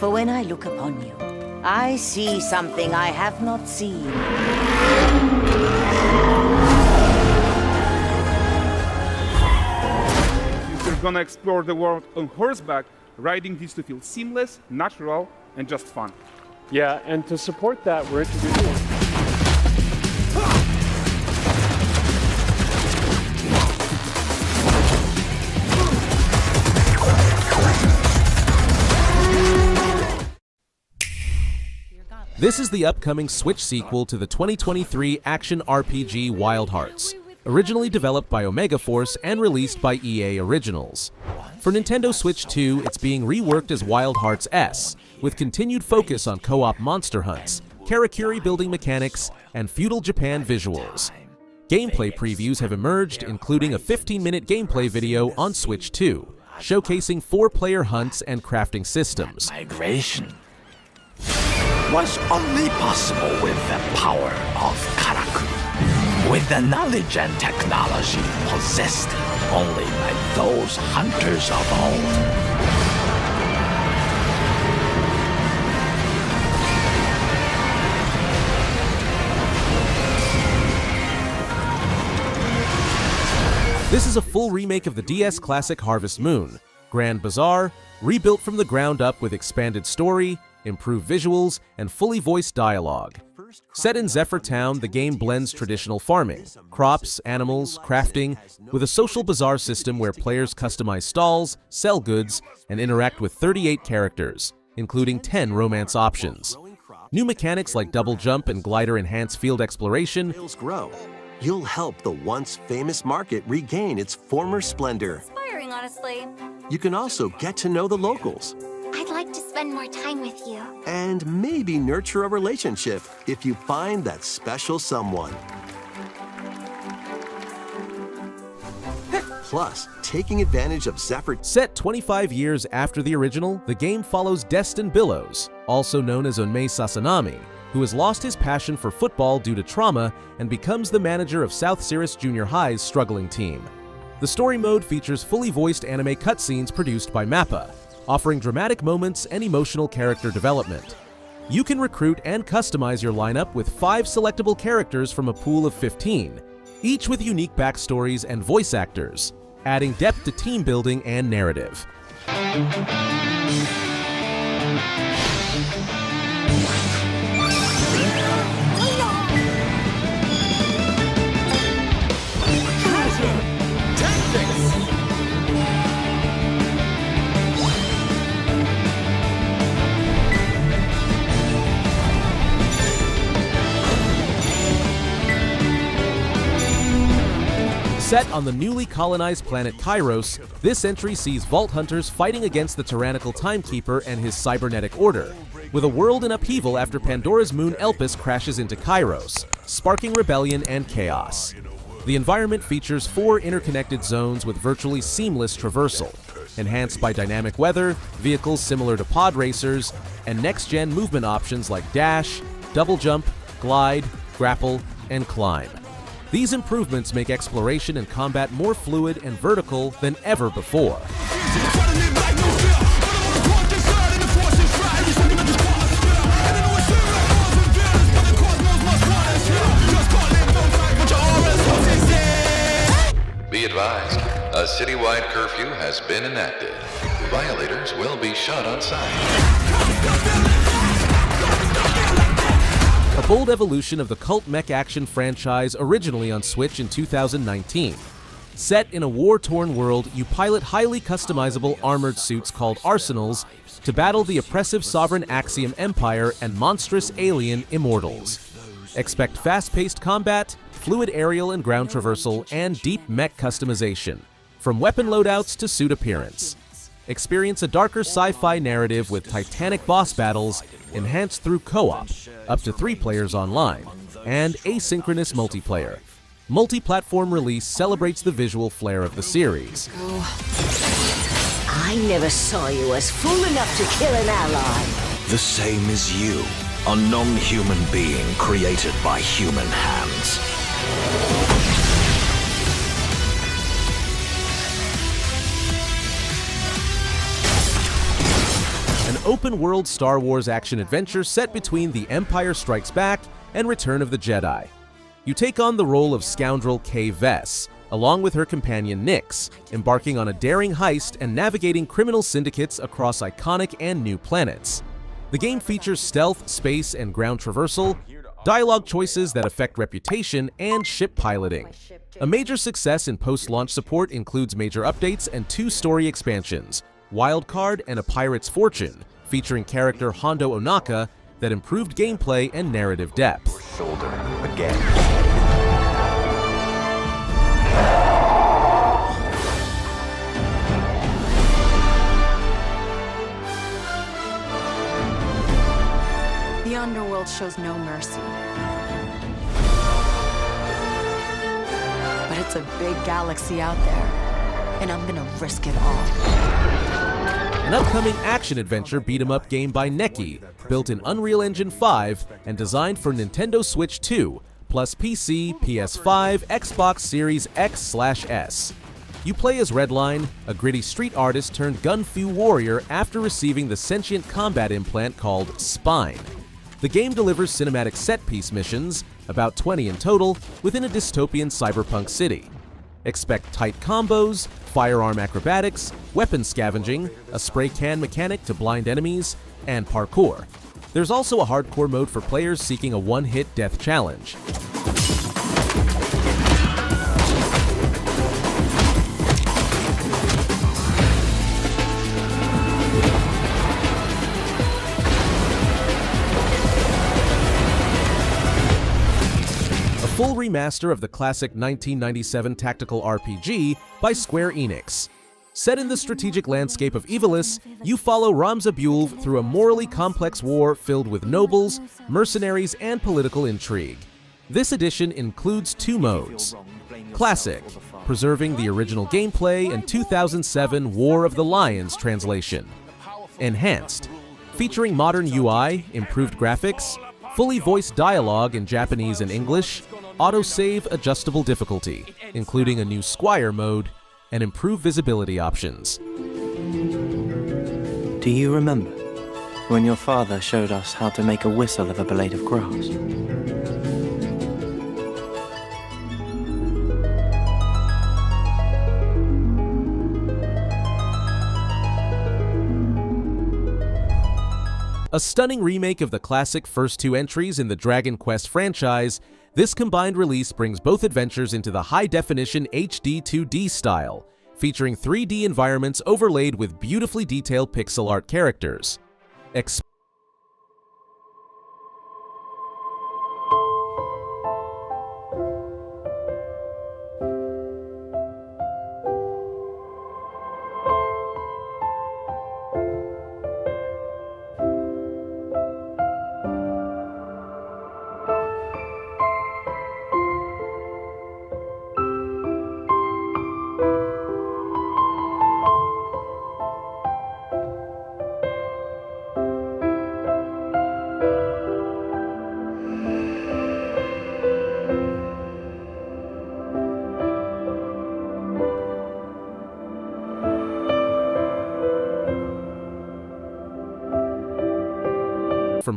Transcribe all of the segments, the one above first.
For when I look upon you, I see something I have not seen. If you're gonna explore the world on horseback, riding needs to feel seamless, natural, and just fun. Yeah, and to support that, we're introducing... This is the upcoming Switch sequel to the 2023 action RPG Wild Hearts, originally developed by Omega Force and released by EA Originals. For Nintendo Switch 2, it's being reworked as Wild Hearts S, with continued focus on co-op monster hunts, Karakuri building mechanics, and feudal Japan visuals. Gameplay previews have emerged, including a 15-minute gameplay video on Switch 2, showcasing 4-player hunts and crafting systems. Migration was only possible with the power of Karakuri, with the knowledge and technology possessed only by those hunters of old. This is a full remake of the DS classic Harvest Moon, Grand Bazaar, rebuilt from the ground up with expanded story, improved visuals, and fully voiced dialogue. Set in Zephyr Town, the game blends traditional farming, crops, animals, crafting, with a social bazaar system where players customize stalls, sell goods, and interact with 38 characters, including 10 romance options. New mechanics like double jump and glider enhance field exploration. Grow. You'll help the once famous market regain its former splendor. Inspiring, honestly. You can also get to know the locals. I'd like to spend more time with you. And maybe nurture a relationship if you find that special someone. Plus, taking advantage of Zephyr... Set 25 years after the original, the game follows Destin Billows, also known as Onmei Sasanami, who has lost his passion for football due to trauma and becomes the manager of South Cirrus Junior High's struggling team. The story mode features fully voiced anime cutscenes produced by MAPPA, offering dramatic moments and emotional character development. You can recruit and customize your lineup with 5 selectable characters from a pool of 15, each with unique backstories and voice actors, adding depth to team building and narrative. Set on the newly colonized planet Kairos, this entry sees Vault Hunters fighting against the tyrannical Timekeeper and his cybernetic order, with a world in upheaval after Pandora's moon Elpis crashes into Kairos, sparking rebellion and chaos. The environment features 4 interconnected zones with virtually seamless traversal, enhanced by dynamic weather, vehicles similar to pod racers, and next-gen movement options like dash, double jump, glide, grapple, and climb. These improvements make exploration and combat more fluid and vertical than ever before. Be advised, a citywide curfew has been enacted. Violators will be shot on sight. A bold evolution of the cult mech action franchise originally on Switch in 2019. Set in a war-torn world, you pilot highly customizable armored suits called Arsenals to battle the oppressive sovereign Axiom Empire and monstrous alien Immortals. Expect fast-paced combat, fluid aerial and ground traversal, and deep mech customization, from weapon loadouts to suit appearance. Experience a darker sci-fi narrative with titanic boss battles enhanced through co-op, up to 3 players online, and asynchronous multiplayer. Multi-platform release celebrates the visual flair of the series. I never saw you as fool enough to kill an ally. The same as you, a non-human being created by human hands. An open-world Star Wars action-adventure set between The Empire Strikes Back and Return of the Jedi. You take on the role of scoundrel Kay Vess, along with her companion Nyx, embarking on a daring heist and navigating criminal syndicates across iconic and new planets. The game features stealth, space, and ground traversal, dialogue choices that affect reputation, and ship piloting. A major success in post-launch support includes major updates and 2 story expansions, Wildcard and A Pirate's Fortune, featuring character Hondo Onaka, that improved gameplay and narrative depth. Shoulder again. The underworld shows no mercy. But it's a big galaxy out there, and I'm gonna risk it all. An upcoming action-adventure beat-em-up game by Neki, built in Unreal Engine 5 and designed for Nintendo Switch 2, plus PC, PS5, Xbox Series X/S. You play as Redline, a gritty street artist turned gun-fu warrior after receiving the sentient combat implant called Spine. The game delivers cinematic set-piece missions, about 20 in total, within a dystopian cyberpunk city. Expect tight combos, firearm acrobatics, weapon scavenging, a spray can mechanic to blind enemies, and parkour. There's also a hardcore mode for players seeking a one-hit death challenge. Full remaster of the classic 1997 tactical RPG by Square Enix. Set in the strategic landscape of Ivalice, you follow Ramza Bulv through a morally complex war filled with nobles, mercenaries, and political intrigue. This edition includes 2 modes. Classic, preserving the original gameplay and 2007 War of the Lions translation. Enhanced, featuring modern UI, improved graphics, fully voiced dialogue in Japanese and English, autosave adjustable difficulty, including a new Squire mode, and improved visibility options. Do you remember when your father showed us how to make a whistle of a blade of grass? A stunning remake of the classic first 2 entries in the Dragon Quest franchise, this combined release brings both adventures into the high-definition HD 2D style, featuring 3D environments overlaid with beautifully detailed pixel art characters.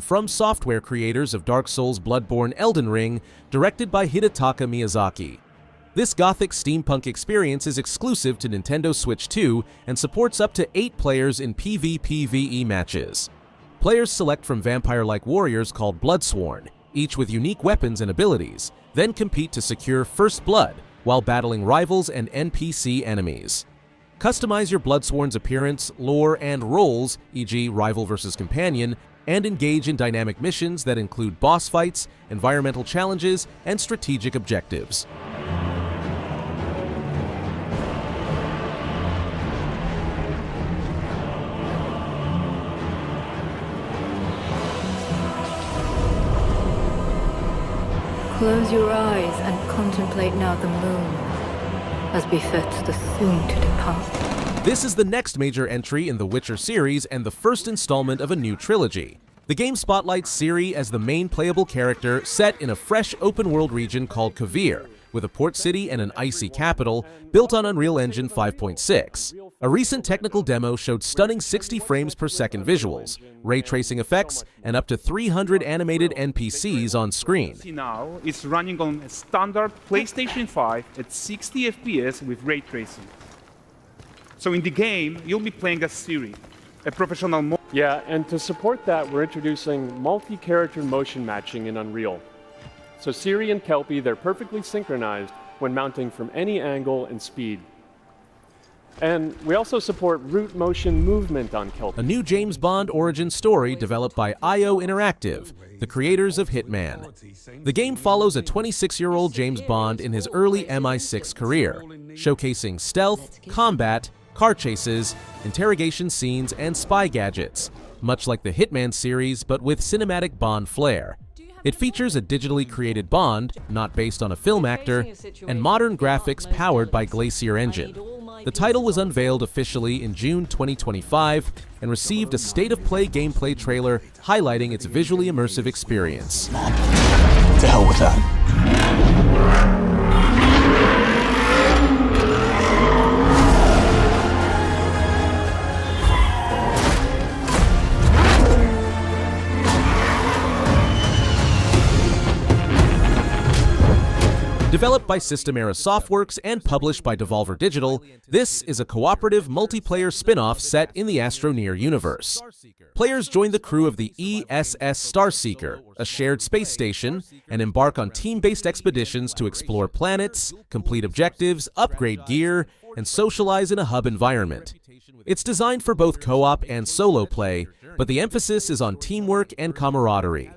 From Software creators of Dark Souls, Bloodborne, Elden Ring, directed by Hidetaka Miyazaki. This gothic steampunk experience is exclusive to Nintendo Switch 2 and supports up to 8 players in PvPvE matches. Players select from vampire-like warriors called Bloodsworn, each with unique weapons and abilities, then compete to secure First Blood while battling rivals and NPC enemies. Customize your Bloodsworn's appearance, lore, and roles, e.g. rival versus companion, and engage in dynamic missions that include boss fights, environmental challenges, and strategic objectives. Close your eyes and contemplate now the moon, as befits the soon-to-depart. This is the next major entry in the Witcher series and the first installment of a new trilogy. The game spotlights Ciri as the main playable character set in a fresh open-world region called Kovir, with a port city and an icy capital built on Unreal Engine 5.6. A recent technical demo showed stunning 60 frames per second visuals, ray tracing effects, and up to 300 animated NPCs on screen. Now it's running on a standard PlayStation 5 at 60 FPS with ray tracing. So in the game, you'll be playing as Siri, a professional Yeah, and to support that, we're introducing multi-character motion matching in Unreal. So Siri and Kelpie, they're perfectly synchronized when mounting from any angle and speed. And we also support root motion movement on Kelpie. A new James Bond origin story developed by IO Interactive, the creators of Hitman. The game follows a 26-year-old James Bond in his early MI6 career, showcasing stealth, combat, car chases, interrogation scenes, and spy gadgets, much like the Hitman series but with cinematic Bond flair. It features a digitally created Bond, not based on a film actor, and modern graphics powered by Glacier Engine. The title was unveiled officially in June 2025 and received a state-of-play gameplay trailer highlighting its visually immersive experience. To hell with that. Developed by System Era Softworks and published by Devolver Digital, this is a cooperative multiplayer spin-off set in the Astroneer universe. Players join the crew of the ESS Starseeker, a shared space station, and embark on team-based expeditions to explore planets, complete objectives, upgrade gear, and socialize in a hub environment. It's designed for both co-op and solo play, but the emphasis is on teamwork and camaraderie.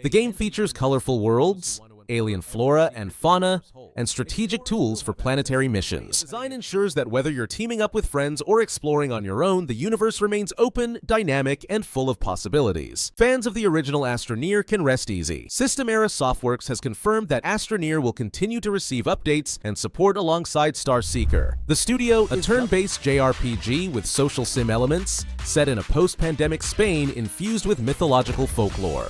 The game features colorful worlds, alien flora and fauna, and strategic tools for planetary missions. Design ensures that whether you're teaming up with friends or exploring on your own, the universe remains open, dynamic, and full of possibilities. Fans of the original Astroneer can rest easy. System Era Softworks has confirmed that Astroneer will continue to receive updates and support alongside Starseeker. The studio, a turn-based JRPG with social sim elements, set in a post-pandemic Spain infused with mythological folklore.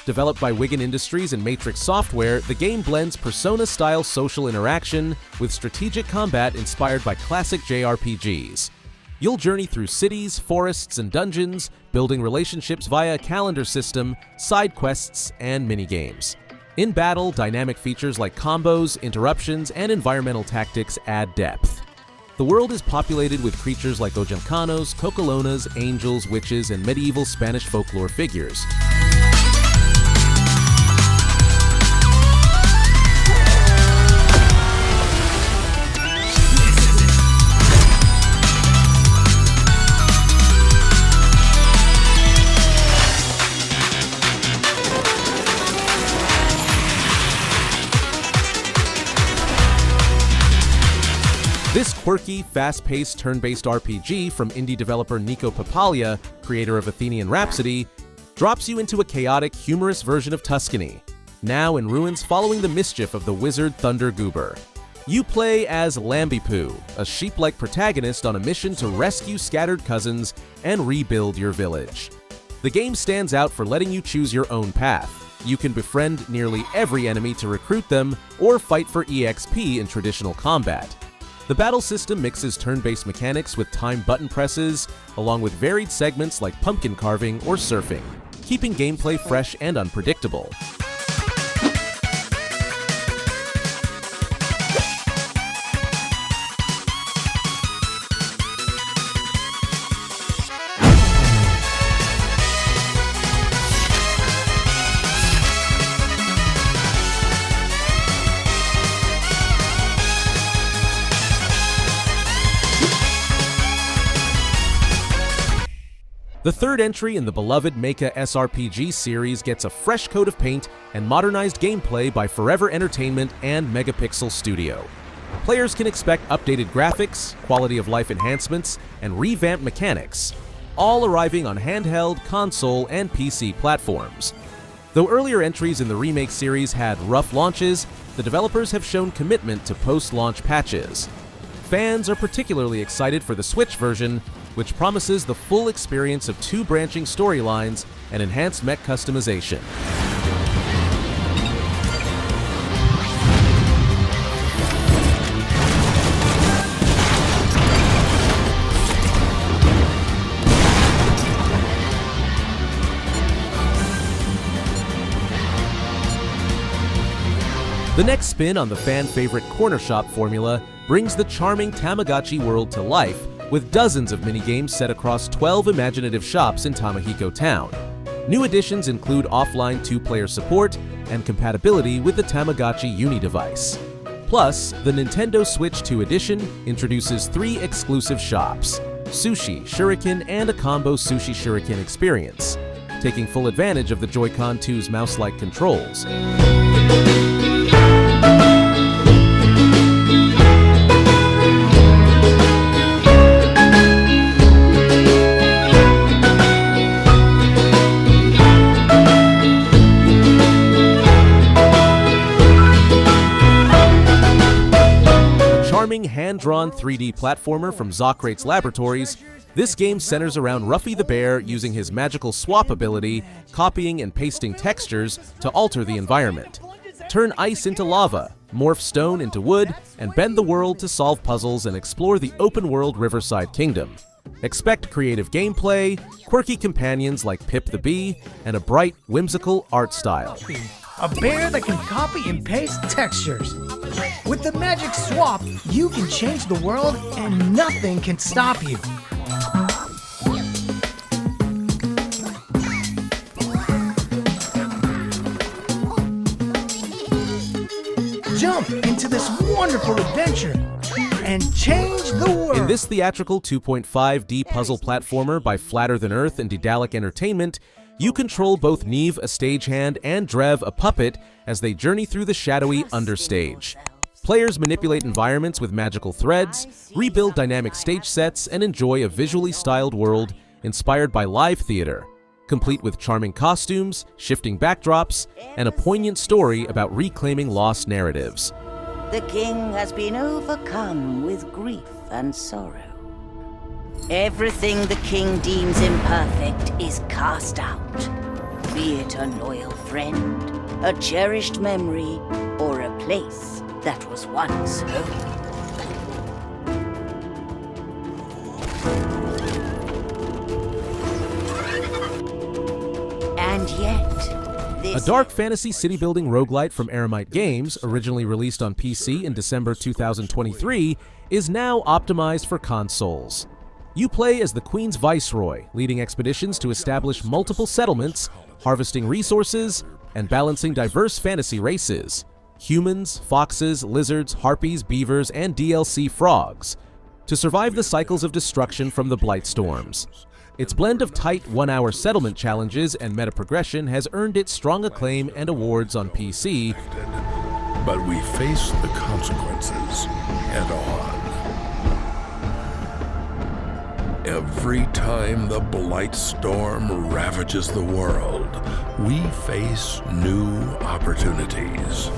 Developed by Wigan Industries and Matrix Software, the game blends Persona-style social interaction with strategic combat inspired by classic JRPGs. You'll journey through cities, forests, and dungeons, building relationships via a calendar system, side quests, and minigames. In battle, dynamic features like combos, interruptions, and environmental tactics add depth. The world is populated with creatures like Ojancanos, Cocolonas, angels, witches, and medieval Spanish folklore figures. This quirky, fast-paced, turn-based RPG from indie developer Nico Papalia, creator of Athenian Rhapsody, drops you into a chaotic, humorous version of Tuscany, now in ruins following the mischief of the wizard Thunder Goober. You play as Lambipoo, a sheep-like protagonist on a mission to rescue scattered cousins and rebuild your village. The game stands out for letting you choose your own path. You can befriend nearly every enemy to recruit them, or fight for EXP in traditional combat. The battle system mixes turn-based mechanics with timed button presses, along with varied segments like pumpkin carving or surfing, keeping gameplay fresh and unpredictable. The third entry in the beloved Mecha SRPG series gets a fresh coat of paint and modernized gameplay by Forever Entertainment and Megapixel Studio. Players can expect updated graphics, quality-of-life enhancements, and revamped mechanics, all arriving on handheld, console, and PC platforms. Though earlier entries in the Remake series had rough launches, the developers have shown commitment to post-launch patches. Fans are particularly excited for the Switch version, which promises the full experience of 2 branching storylines and enhanced mech customization. The next spin on the fan-favorite corner shop formula brings the charming Tamagotchi world to life with dozens of minigames set across 12 imaginative shops in Tamahiko Town. New additions include offline 2-player support and compatibility with the Tamagotchi Uni device. Plus, the Nintendo Switch 2 edition introduces 3 exclusive shops: Sushi, Shuriken, and a combo Sushi Shuriken experience, taking full advantage of the Joy-Con 2's mouse-like controls. Hand-drawn 3D platformer from Zocrates Laboratories, this game centers around Ruffy the bear using his magical swap ability, copying and pasting textures to alter the environment. Turn ice into lava, morph stone into wood, and bend the world to solve puzzles and explore the open-world Riverside Kingdom. Expect creative gameplay, quirky companions like Pip the Bee, and a bright, whimsical art style. A bear that can copy and paste textures. With the magic swap, you can change the world and nothing can stop you. Jump into this wonderful adventure and change the world. In this theatrical 2.5D puzzle platformer by Flatter Than Earth and Daedalic Entertainment, you control both Neve, a stagehand, and Drev, a puppet, as they journey through the shadowy understage. Players manipulate environments with magical threads, rebuild dynamic stage sets, and enjoy a visually styled world inspired by live theater, complete with charming costumes, shifting backdrops, and a poignant story about reclaiming lost narratives. The king has been overcome with grief and sorrow. Everything the king deems imperfect is cast out, be it a loyal friend, a cherished memory, or a place that was once home. And yet, a dark fantasy city-building roguelite from Eremite Games, originally released on PC in December 2023, is now optimized for consoles. You play as the Queen's Viceroy, leading expeditions to establish multiple settlements, harvesting resources, and balancing diverse fantasy races: humans, foxes, lizards, harpies, beavers, and DLC frogs, to survive the cycles of destruction from the Blight Storms. Its blend of tight 1-hour settlement challenges and meta progression has earned it strong acclaim and awards on PC. But we face the consequences head-on. Every time the Blight Storm ravages the world, we face new opportunities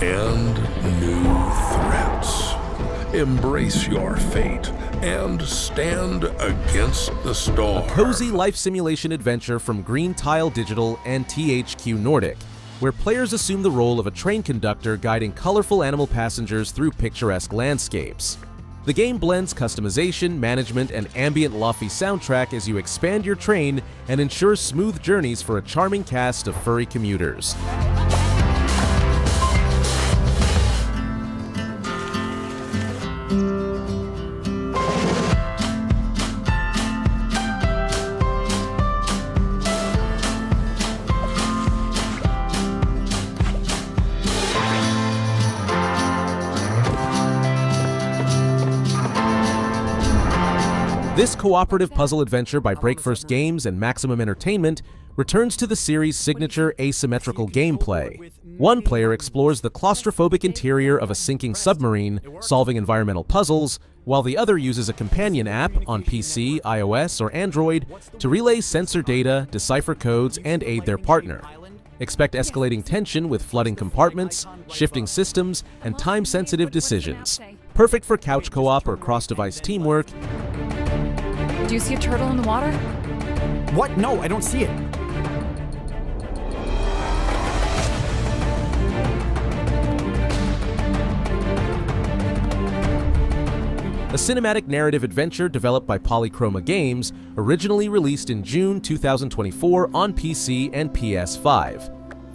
and new threats. Embrace your fate and stand against the storm. A cozy life simulation adventure from Green Tile Digital and THQ Nordic, where players assume the role of a train conductor guiding colorful animal passengers through picturesque landscapes. The game blends customization, management, and ambient lo-fi soundtrack as you expand your train and ensures smooth journeys for a charming cast of furry commuters. This cooperative puzzle adventure by Breakfirst Games and Maximum Entertainment returns to the series' signature asymmetrical gameplay. One player explores the claustrophobic interior of a sinking submarine, solving environmental puzzles, while the other uses a companion app on PC, iOS, or Android to relay sensor data, decipher codes, and aid their partner. Expect escalating tension with flooding compartments, shifting systems, and time-sensitive decisions. Perfect for couch co-op or cross-device teamwork. Do you see a turtle in the water? What? No, I don't see it. A cinematic narrative adventure developed by Polychroma Games, originally released in June 2024 on PC and PS5.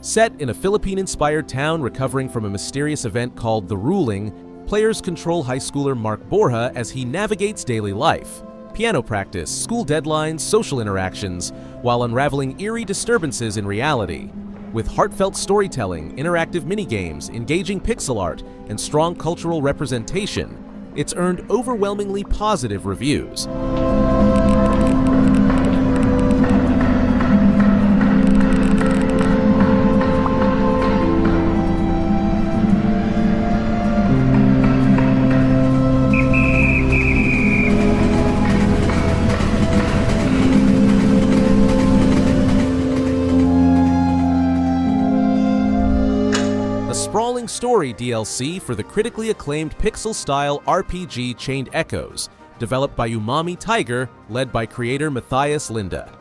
Set in a Philippine-inspired town recovering from a mysterious event called The Ruling, players control high schooler Mark Borja as he navigates daily life, piano practice, school deadlines, social interactions, while unraveling eerie disturbances in reality. With heartfelt storytelling, interactive minigames, engaging pixel art, and strong cultural representation, it's earned overwhelmingly positive reviews. Story DLC for the critically acclaimed pixel-style RPG Chained Echoes, developed by Umami Tiger, led by creator Matthias Linda.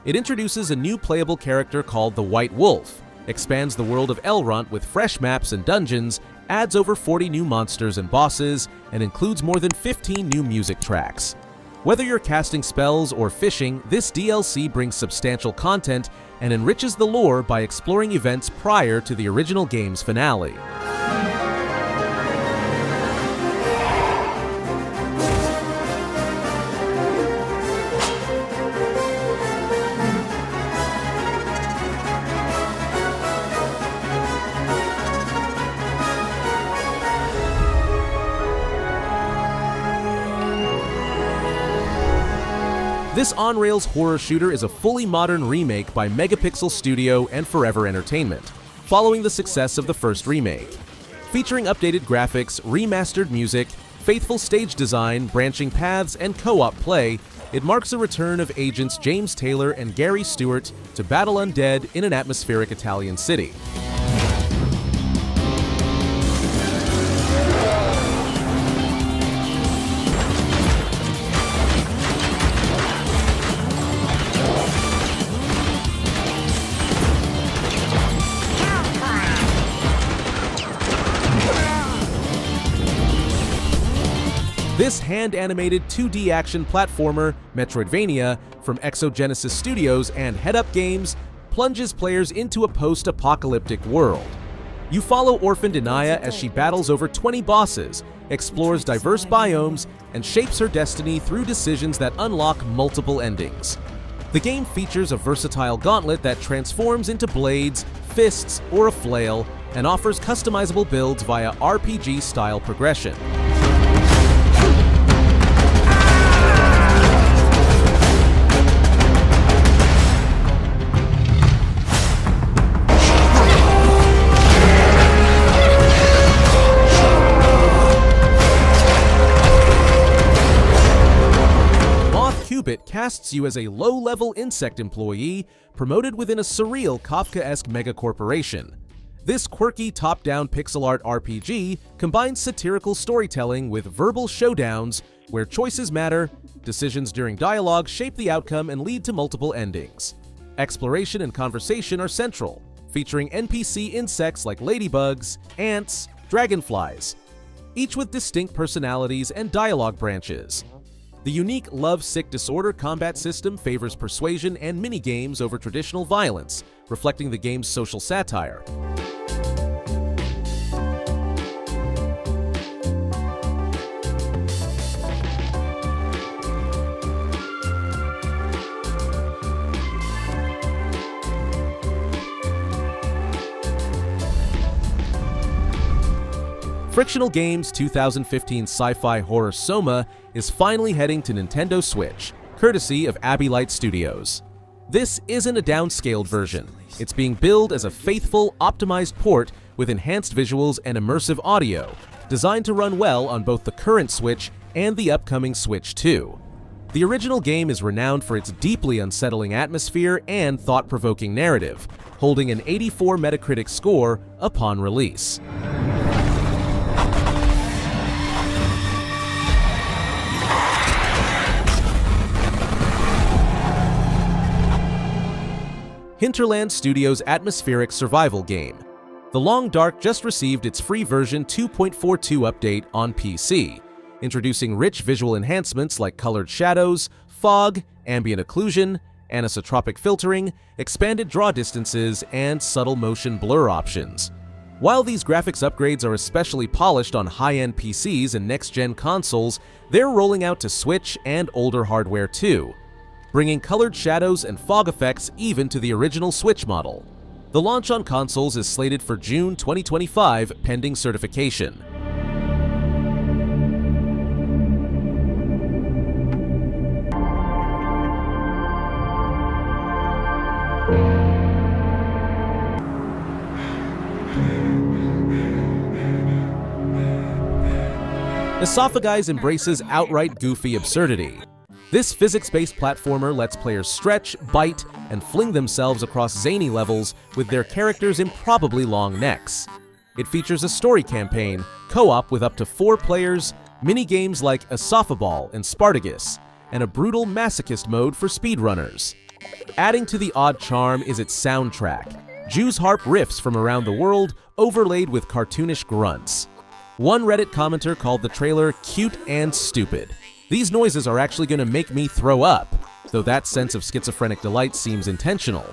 It introduces a new playable character called the White Wolf, expands the world of Elrant with fresh maps and dungeons, adds over 40 new monsters and bosses, and includes more than 15 new music tracks. Whether you're casting spells or fishing, this DLC brings substantial content and enriches the lore by exploring events prior to the original game's finale. This on-rails horror shooter is a fully modern remake by Megapixel Studio and Forever Entertainment, following the success of the first remake. Featuring updated graphics, remastered music, faithful stage design, branching paths, and co-op play, it marks a return of agents James Taylor and Gary Stewart to battle undead in an atmospheric Italian city. This hand-animated 2D action platformer, Metroidvania, from Exogenesis Studios and Head Up Games, plunges players into a post-apocalyptic world. You follow orphaned INAYAH as she battles over 20 bosses, explores diverse biomes, and shapes her destiny through decisions that unlock multiple endings. The game features a versatile gauntlet that transforms into blades, fists, or a flail, and offers customizable builds via RPG-style progression. Kubit casts you as a low-level insect employee promoted within a surreal Kafkaesque megacorporation. This quirky top-down pixel art RPG combines satirical storytelling with verbal showdowns where choices matter, decisions during dialogue shape the outcome and lead to multiple endings. Exploration and conversation are central, featuring NPC insects like ladybugs, ants, dragonflies, each with distinct personalities and dialogue branches. The unique Love-Sick Disorder combat system favors persuasion and mini-games over traditional violence, reflecting the game's social satire. Frictional Games' 2015 sci-fi horror SOMA is finally heading to Nintendo Switch, courtesy of Ivalice Studios. This isn't a downscaled version. It's being billed as a faithful, optimized port with enhanced visuals and immersive audio, designed to run well on both the current Switch and the upcoming Switch 2. The original game is renowned for its deeply unsettling atmosphere and thought-provoking narrative, holding an 84 Metacritic score upon release. Hinterland Studios' atmospheric survival game. The Long Dark just received its free version 2.42 update on PC, introducing rich visual enhancements like colored shadows, fog, ambient occlusion, anisotropic filtering, expanded draw distances, and subtle motion blur options. While these graphics upgrades are especially polished on high-end PCs and next-gen consoles, they're rolling out to Switch and older hardware too, bringing colored shadows and fog effects even to the original Switch model. The launch on consoles is slated for June 2025, pending certification. Esophaguys embraces outright goofy absurdity. This physics-based platformer lets players stretch, bite, and fling themselves across zany levels with their characters' improbably long necks. It features a story campaign, co-op with up to 4 players, mini-games like Esophagys and Spartacus, and a brutal masochist mode for speedrunners. Adding to the odd charm is its soundtrack, Jew's harp riffs from around the world overlaid with cartoonish grunts. One Reddit commenter called the trailer cute and stupid. These noises are actually going to make me throw up, though that sense of schizophrenic delight seems intentional.